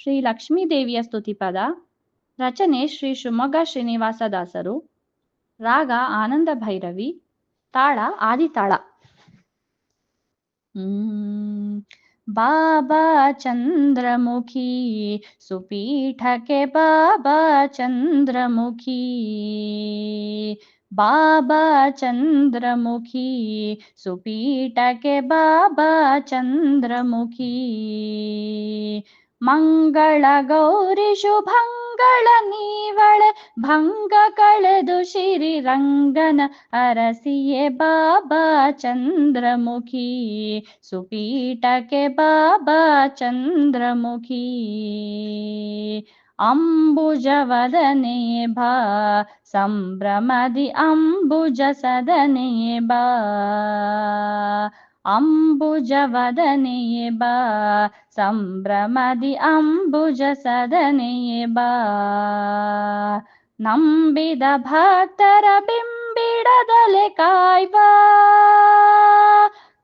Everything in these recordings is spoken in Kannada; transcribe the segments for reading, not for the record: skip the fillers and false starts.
ಶ್ರೀ ಲಕ್ಷ್ಮೀದೇವಿಯ ಸ್ತುತಿಪದ. ರಚನೆ ಶ್ರೀ ಶಿವಮೊಗ್ಗ ಶ್ರೀನಿವಾಸದಾಸರು. ರಾಗ ಆನಂದ ಭೈರವಿ. ತಾಳ ಆದಿತಾಳ. ಬಾಬಾ ಚಂದ್ರಮುಖಿ ಸುಪೀಠಕ್ಕೆ ಬಾಬಾ ಚಂದ್ರಮುಖಿ. ಬಾಬಾ ಚಂದ್ರಮುಖಿ ಸುಪೀಠಕ್ಕೆ ಬಾಬಾ ಚಂದ್ರಮುಖಿ. ಮಂಗಳ ಗೌರಿ ಶುಭಂಗಳ ನೀವಳೆ ಭಂಗ ಕಳೆದು ಶ್ರೀರಂಗನ ಅರಸಿಯೇ ಬಾಬಾ ಚಂದ್ರಮುಖಿ ಸುಪೀಠಕ್ಕೆ ಬಾಬಾ ಚಂದ್ರಮುಖಿ. ಅಂಬುಜವದನೆ ಬಾ ಸಂಭ್ರಮದಿ ಅಂಬುಜ ಸದನೆ ಬಾ. ಅಂಬುಜವದನೆ ಬಾ ಸಂಭ್ರಮದಿ ಅಂಬುಜ ಸದನೆ ಬಾ. ನಂಬಿದ ಭಕ್ತರ ಬಿಂಬಿಡದಲೆ ಕಾಯ್ವಾ.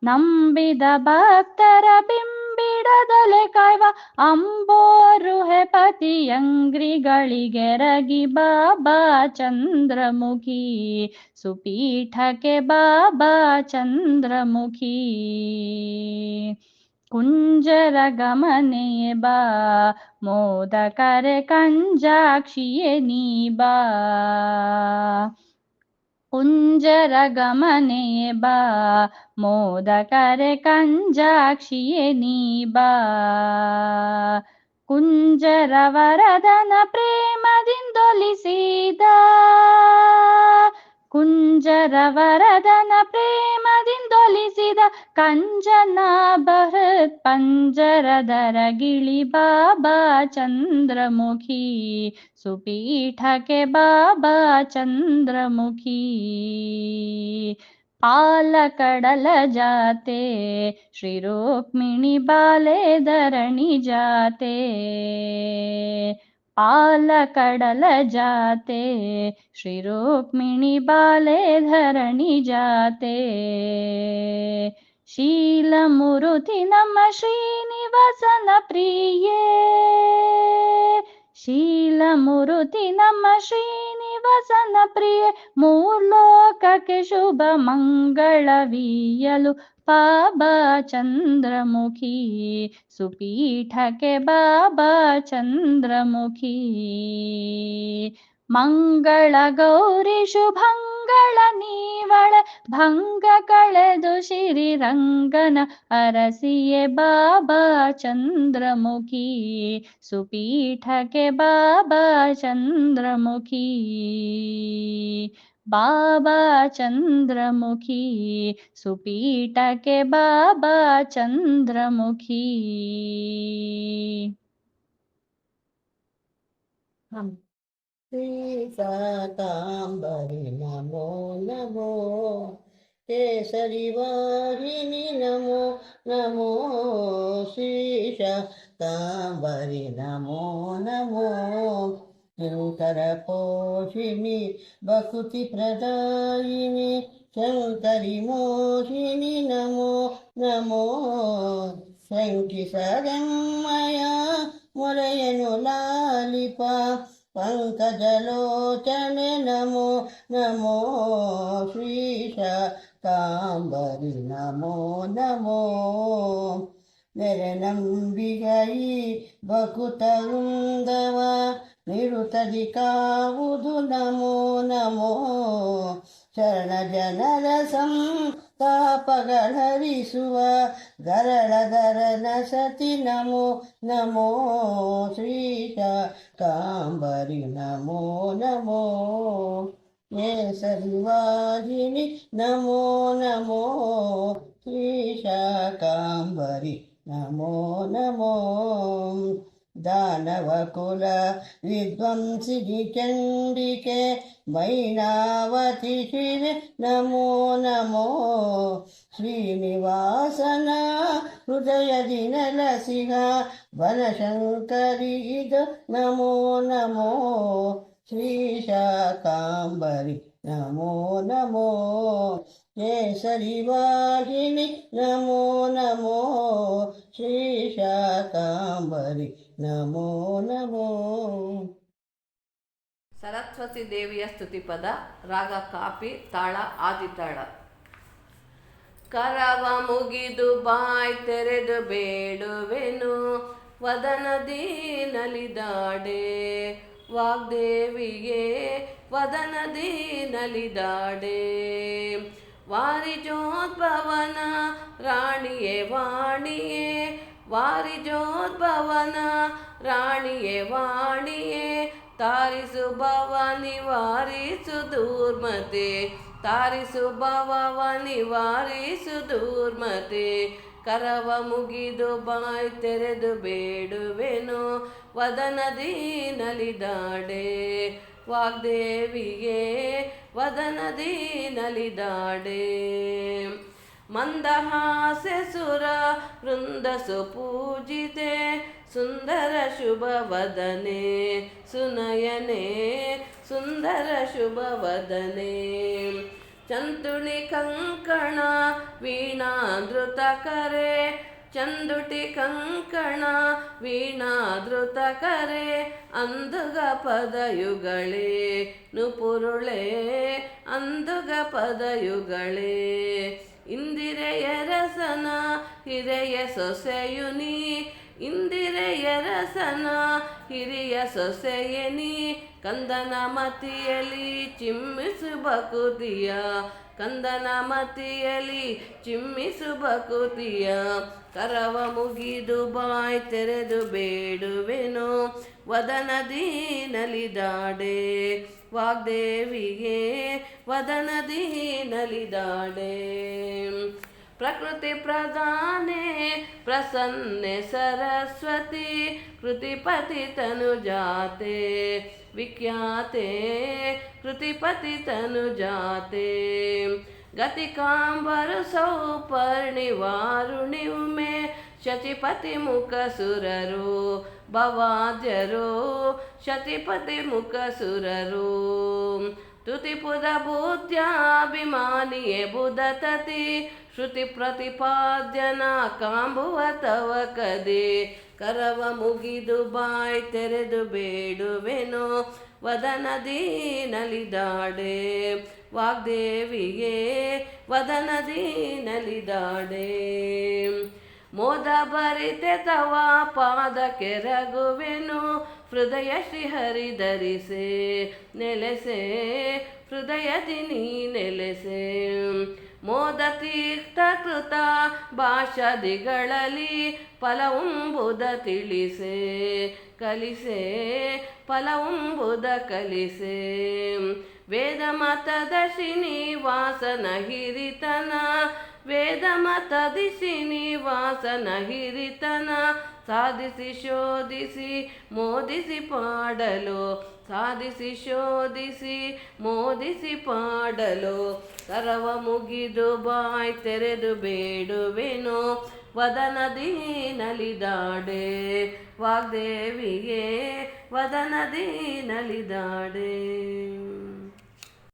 ನಂಬಿದ ಭಕ್ತರ ಬಿಂಬಿಡದಲೆ ಕಾಯ್ವ ಅಂಬೋರುಹೆ ಪತಿಯಂಗ್ರಿಗಳಿಗೆರಗಿ ಬಾಬಾ ಚಂದ್ರಮುಖಿ ಸುಪೀಠಕ್ಕೆ ಬಾಬಾ ಚಂದ್ರಮುಖಿ. ಕುಂಜರ ಗಮನೆ ಬಾ ಮೋದಕರೆ ಕಂಜಾಕ್ಷಿಯೇ ನೀ ಬಾ. ಕುಂಜರ ಗಮನೆ ಬಾ ಮೋದಕರೆ ಕಂಜಾಕ್ಷಿಯೇ ನೀ ಬಾ. ಕುಂಜರ ವರದನ ಪ್ರೇಮದಿಂದೊಲಿಸಿದ. ಕುಂಜರ ವರದನ ಪ್ರೇಮದಿಂದೊಲಿಸಿದ ಕಂಜನ ಬೃಹತ್ ಪಂಜರದರ ಗಿಳಿ ಬಾಬಾ ಚಂದ್ರಮುಖಿ ಸುಪೀಠಕ್ಕೆ ಬಾಬಾ ಚಂದ್ರಮುಖಿ. ಪಾಲಕಡಲ ಜಾತೆ ಶ್ರೀ ರುಕ್ಮಿಣಿ ಬಾಲೆ ಧರಣಿ ಜಾತೆ. ಪಾಲಕಡಲ ಜಾತೆ ಶ್ರೀ ರುಕ್ಮಿಣಿ ಬಾಲೆ ಧರಣಿ ಜಾತೆ. ಶೀಲಮೂರುತಿ ನಮ್ಮ ಶ್ರೀನಿವಾಸನ ಪ್ರಿಯೇ. ಶೀಲಮೂರುತಿ ನಮ್ಮ ಶ್ರೀನಿವಾಸನ ಪ್ರಿಯೆ ಮೂರ್ಲೋಕಕ್ಕೆ ಶುಭ ಮಂಗಳವೀಯಲು ಬಾಬಾ ಚಂದ್ರಮುಖಿ ಸುಪೀಠಕ್ಕೆ ಬಾಬಾ ಚಂದ್ರಮುಖಿ. ಮಂಗಳ ಗೌರಿ ಶುಭಂಗಳ ನೀವಳೆ ಭಂಗ ಕಳೆದು ಶ್ರೀರಂಗನ ಅರಸಿಯೇ ಬಾಬಾ ಚಂದ್ರಮುಖಿ ಸುಪೀಠಕ್ಕೆ ಬಾಬಾ ಚಂದ್ರಮುಖಿ. ಬಾಬಾ ಚಂದ್ರಮುಖಿ ಸುಪೀಠಕ್ಕೆ ಬಾಬಾ ಚಂದ್ರಮುಖಿ. ಶ್ರೀ ಶಾಕಾಂಬರಿ ನಮೋ ನಮೋ. ಕೇಸರಿ ವಾಹಿನಿ ನಮೋ ನಮೋ. ಶ್ರೀ ಶಾಕಾಂಬರಿ ನಮೋ ನಮೋ. ಶಂಕರ ಪೋಷಿಣಿ ಭಕುತಿ ಪ್ರದಾಯಿನಿ ಶಂಕರಿ ಮೋಹಿನಿ ನಮೋ ನಮೋ. ಶಂಕಿಸದಮ್ಮಯ ಮೊರೆಯನು ಲಾಲಿಪ ಪಂಕಜಲೋಚನೆ ನಮೋ ನಮೋ. ಶ್ರೀಶ ಕಾಂಬರಿ ನಮೋ ನಮೋ. ನೆರೆನಂಬಿಗೈ ಬಕುತ ವೃಂದವ ನಿರುತದಿ ಕಾವುದು ನಮೋ ನಮೋ. ಶರಣ ಜನರ ಸಂತಾಪಗಳರಿಸುವ ಗರಳಧರನ ಸತಿ ನಮೋ ನಮೋ. ಶ್ರೀಶ ಕಾಂಬರಿ ನಮೋ ನಮೋ. ಕೇಸರಿ ವಾಹಿನಿ ನಮೋ ನಮೋ. ಶ್ರೀಶ ಕಾಂಬರಿ ನಮೋ ನಮೋ. ದಾನವ ಕುಲ ವಿದ್ವಂಸಿನಿ ಚಂಡಿಕೆ ಮೈನಾವತಿ ಶಿರೆ ನಮೋ ನಮೋ. ಶ್ರೀನಿವಾಸನ ಹೃದಯದಿ ನೆಲಸಿಗ ಬನಶಂಕರಿ ಇದು ನಮೋ ನಮೋ. ಶ್ರೀ ಶಾಕಾಂಬರಿ ನಮೋ ನಮೋ. ಕೇಸರಿವಾಹಿನಿ ನಮೋ ನಮೋ, ಶ್ರೀ ಶಾಕಾಂಬರಿ ನಮೋ ನಮೋ. ಸರಸ್ವತಿ ದೇವಿಯ ಸ್ತುತಿಪದ. ರಾಗ ಕಾಪಿ, ತಾಳ ಆದಿತಾಳ. ಕರವ ಮುಗಿದು ಬಾಯ್ ತೆರೆದು ಬೇಡುವೆನು, ವದನದಿ ನಲಿದಾಡೆ ವಾಗ್ದೇವಿಗೆ, ವದನದಿ ನಲಿದಾಡೆ. ವಾರಿಜೋದ್ಭವನ ರಾಣಿಯೇ ವಾಣಿಯೇ, ವಾರಿಜೋದ್ಭವನ ರಾಣಿಯೇ ವಾಣಿಯೇ, ತಾರಿಸು ಭವ ನಿವಾರಿಸು ದುರ್ಮತೆ, ತಾರಿಸು ಭವವ ನಿವಾರಿಸು ದುರ್ಮತೆ. ಕರವ ಮುಗಿದು ಬಾಯ್ ತೆರೆದು ಬೇಡುವೆನು, ವದನದಿ ನಲಿದಾಡೆ ವಾಗ್ದೇವಿಗೆ, ವದನದಿ ನಲಿದಾಡೆ. ಮಂದಹಾಸ್ಯ ಸುರ ವೃಂದ ಸುಪೂಜಿತೆ, ಸುಂದರ ಶುಭ ವದನೆ ಸುನಯನೆ, ಸುಂದರ ಶುಭ ವದನೆ. ಚಂದುಟಿ ಕಂಕಣ ವೀಣಾಧೃತ ಕರೆ, ಚಂದುಟಿ ಕಂಕಣ ವೀಣಾಧೃತ ಕರೆ, ಅಂದುಗ ಪದಯುಗಳೇ ನುಪುರುಳೆ, ಅಂದುಗ ಪದಯುಗಳೇ. ಇಂದಿರೆಯ ರಸನ ಹಿರೆಯ ಸೊಸೆಯುನಿ, ಇಂದಿರೆಯ ರಸನ ಹಿರಿಯ ಸೊಸೆಯನಿ, ಕಂದನ ಮತಿಯಲಿ ಚಿಮ್ಮಿಸು ಬಕುತಿಯ, ಕಂದನ ಮತಿಯಲಿ ಚಿಮ್ಮಿಸು ಬಕುತಿಯ. ಕರವ ಮುಗಿದು ಬಾಯ್ ತೆರೆದು ಬೇಡುವೆನು, ವದನದಿ ನಲಿದಾಡೆ ವಾಗ್ದೇವಿಗೆ, ವದನದಿ ನಲಿದಾಡೆ. ಪ್ರಕೃತಿ ಪ್ರಧಾನೆ ಪ್ರಸನ್ನೆ ಸರಸ್ವತಿ, ಕೃತಿಪತಿ ತನುಜಾತೆ ವಿಖ್ಯಾತೆ, ಕೃತಿಪತಿ ತನುಜಾತೆ. ಗತಿಕಾಂಬರು ಸೌಪರ್ಣಿ ವಾರುಣಿ ಉಮೆ, ಶಚಿಪತಿ ಮುಖ ಸುರರು ಭವಾದ್ಯರು, ಶಚಿಪತಿ ಮುಖ ಸುರರು. ತುತಿಪುದ ಭೂತ್ಯಾಭಿಮಾನಿಯೇ ಬುಧತತಿ, ಶ್ರುತಿ ಪ್ರತಿಪಾದ್ಯನ ಕಾಂಬುವ ತವ ಕದೆ. ಕರವ ಮುಗಿದು ಬಾಯ್ ತೆರೆದು ಬೇಡುವೆನು, ವದನದಿ ನಲಿದಾಡೆ ವಾಗ್ದೇವಿಗೆ, ವದನದಿ ನಲಿದಾಡೆ. ಮೋದ ಭರಿತೆ ತವ ಪಾದ ಕೆರಗುವೆನು, ಹೃದಯ ಶ್ರೀಹರಿ ಧರಿಸೆ ನೆಲೆಸೆ, ಹೃದಯದಿ ನೀ ನೆಲೆಸೆ. ಮೋದ ತೀರ್ಥ ಕೃತ ಭಾಷದಿಗಳಲ್ಲಿ, ಫಲವುಂಬುದ ತಿಳಿಸೆ ಕಲಿಸೆ, ಫಲವುಂಬುದ ಕಲಿಸೆ. ವೇದ ಮತದ ಶ್ರೀನಿವಾಸನ ಹಿರಿತನ, ವೇದ ಮತದಿ ಶ್ರೀನಿವಾಸನ ಹಿರಿತನ, ಸಾಧಿಸಿ ಶೋಧಿಸಿ ಮೋದಿಸಿ ಪಾಡಲು, ಸಾಧಿಸಿ ಶೋಧಿಸಿ ಮೋದಿಸಿ ಪಾಡಲು. ಕರವ ಮುಗಿದು ಬಾಯ್ ತೆರೆದು ಬೇಡುವೆನು, ವದನದಿ ನಲಿದಾಡೆ ವಾಗ್ದೇವಿಗೆ, ವದನದಿ ನಲಿದಾಡೆ.